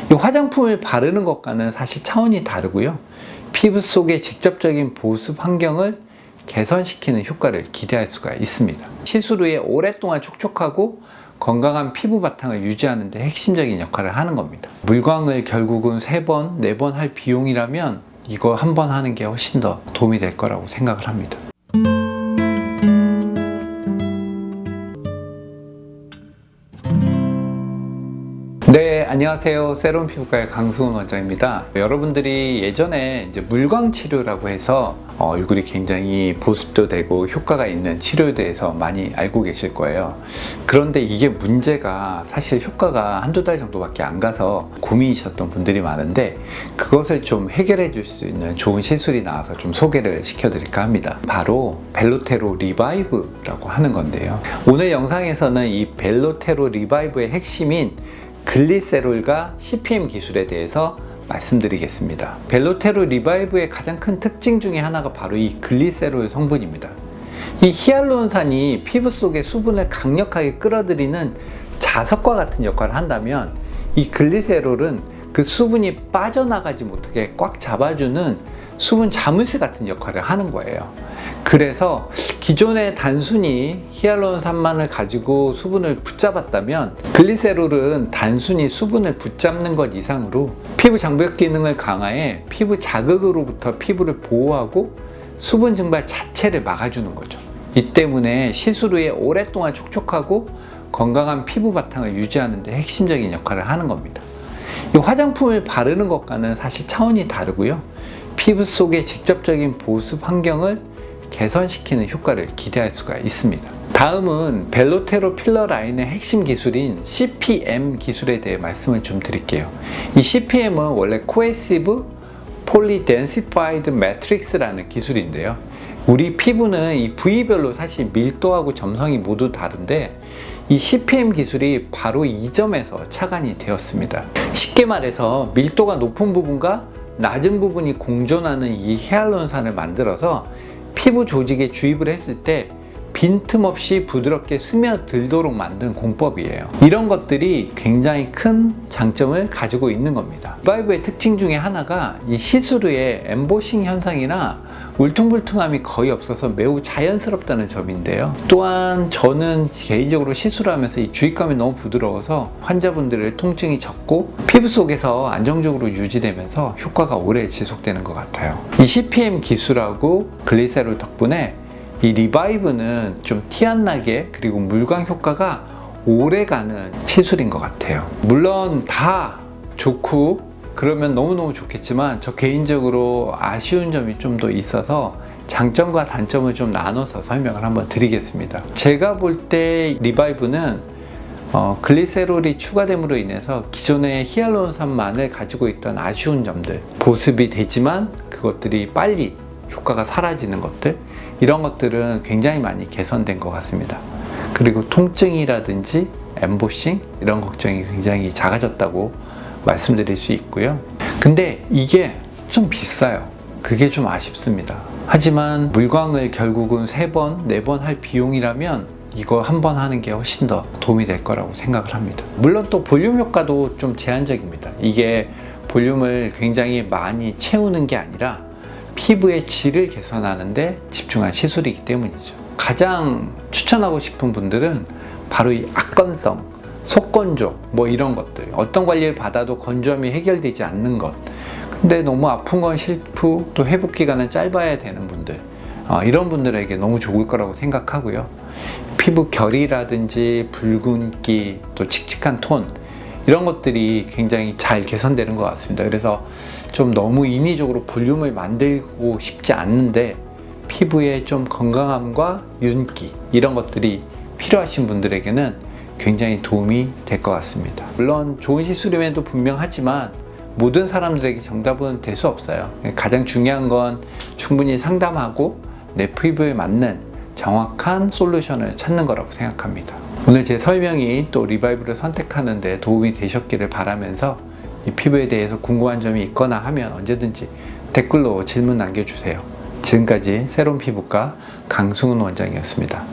이 화장품을 바르는 것과는 사실 차원이 다르고요. 피부 속의 직접적인 보습 환경을 개선시키는 효과를 기대할 수가 있습니다. 시술 후에 오랫동안 촉촉하고 건강한 피부 바탕을 유지하는 데 핵심적인 역할을 하는 겁니다. 물광을 결국은 3번, 4번 할 비용이라면 이거 한 번 하는 게 훨씬 더 도움이 될 거라고 생각을 합니다. 네, 안녕하세요. 세롬 피부과의 강승훈 원장입니다. 여러분들이 예전에 이제 물광 치료라고 해서 얼굴이 굉장히 보습도 되고 효과가 있는 치료에 대해서 많이 알고 계실 거예요. 그런데 이게 문제가 사실 효과가 한두 달 정도밖에 안 가서 고민이셨던 분들이 많은데, 그것을 좀 해결해 줄 수 있는 좋은 시술이 나와서 좀 소개를 시켜드릴까 합니다. 바로 벨로테로 리바이브라고 하는 건데요. 오늘 영상에서는 이 벨로테로 리바이브의 핵심인 글리세롤과 CPM 기술에 대해서 말씀드리겠습니다. 벨로테로 리바이브의 가장 큰 특징 중에 하나가 바로 이 글리세롤 성분입니다. 이 히알루론산이 피부 속의 수분을 강력하게 끌어들이는 자석과 같은 역할을 한다면, 이 글리세롤은 그 수분이 빠져나가지 못하게 꽉 잡아주는 수분 자물쇠 같은 역할을 하는 거예요. 그래서 기존에 단순히 히알루론산만을 가지고 수분을 붙잡았다면, 글리세롤은 단순히 수분을 붙잡는 것 이상으로 피부 장벽 기능을 강화해 피부 자극으로부터 피부를 보호하고 수분 증발 자체를 막아주는 거죠. 이 때문에 시술 후에 오랫동안 촉촉하고 건강한 피부 바탕을 유지하는 데 핵심적인 역할을 하는 겁니다. 이 화장품을 바르는 것과는 사실 차원이 다르고요. 피부 속의 직접적인 보습 환경을 개선시키는 효과를 기대할 수가 있습니다. 다음은 벨로테로 필러 라인의 핵심 기술인 CPM 기술에 대해 말씀을 좀 드릴게요. 이 CPM은 원래 Cohesive Polydensified Matrix라는 기술인데요. 우리 피부는 이 부위별로 사실 밀도하고 점성이 모두 다른데, 이 CPM 기술이 바로 이 점에서 착안이 되었습니다. 쉽게 말해서 밀도가 높은 부분과 낮은 부분이 공존하는 이 히알루론산을 만들어서 피부 조직에 주입을 했을 때 빈틈없이 부드럽게 스며들도록 만든 공법이에요. 이런 것들이 굉장히 큰 장점을 가지고 있는 겁니다. 리바이브의 특징 중에 하나가 이 시술 후에 엠보싱 현상이나 울퉁불퉁함이 거의 없어서 매우 자연스럽다는 점인데요. 또한 저는 개인적으로 시술하면서 이 주입감이 너무 부드러워서 환자분들의 통증이 적고 피부 속에서 안정적으로 유지되면서 효과가 오래 지속되는 것 같아요. 이 CPM 기술하고 글리세롤 덕분에 이 리바이브는 좀 티 안 나게, 그리고 물광 효과가 오래가는 시술인 것 같아요. 물론 다 좋고 그러면 너무너무 좋겠지만, 저 개인적으로 아쉬운 점이 좀 더 있어서 장점과 단점을 좀 나눠서 설명을 한번 드리겠습니다. 제가 볼 때 리바이브는 글리세롤이 추가됨으로 인해서 기존의 히알루론산만을 가지고 있던 아쉬운 점들, 보습이 되지만 그것들이 빨리 효과가 사라지는 것들, 이런 것들은 굉장히 많이 개선된 것 같습니다. 그리고 통증이라든지 엠보싱 이런 걱정이 굉장히 작아졌다고 말씀드릴 수 있고요. 근데 이게 좀 비싸요. 그게 좀 아쉽습니다. 하지만 물광을 결국은 3번, 4번 할 비용이라면 이거 한 번 하는 게 훨씬 더 도움이 될 거라고 생각을 합니다. 물론 또 볼륨 효과도 좀 제한적입니다. 이게 볼륨을 굉장히 많이 채우는 게 아니라 피부의 질을 개선하는 데 집중한 시술이기 때문이죠. 가장 추천하고 싶은 분들은 바로 이 악건성, 속건조 뭐 이런 것들, 어떤 관리를 받아도 건조함이 해결되지 않는 것, 근데 너무 아픈 건 싫고 또 회복 기간은 짧아야 되는 분들, 이런 분들에게 너무 좋을 거라고 생각하고요. 피부 결이라든지 붉은기, 또 칙칙한 톤, 이런 것들이 굉장히 잘 개선되는 것 같습니다. 그래서 좀 너무 인위적으로 볼륨을 만들고 싶지 않는데, 피부에 좀 건강함과 윤기, 이런 것들이 필요하신 분들에게는 굉장히 도움이 될 것 같습니다. 물론 좋은 시술임에도 분명하지만 모든 사람들에게 정답은 될 수 없어요. 가장 중요한 건 충분히 상담하고 내 피부에 맞는 정확한 솔루션을 찾는 거라고 생각합니다. 오늘 제 설명이 또 리바이브를 선택하는 데 도움이 되셨기를 바라면서, 이 피부에 대해서 궁금한 점이 있거나 하면 언제든지 댓글로 질문 남겨주세요. 지금까지 세롬 피부과 강승훈 원장이었습니다.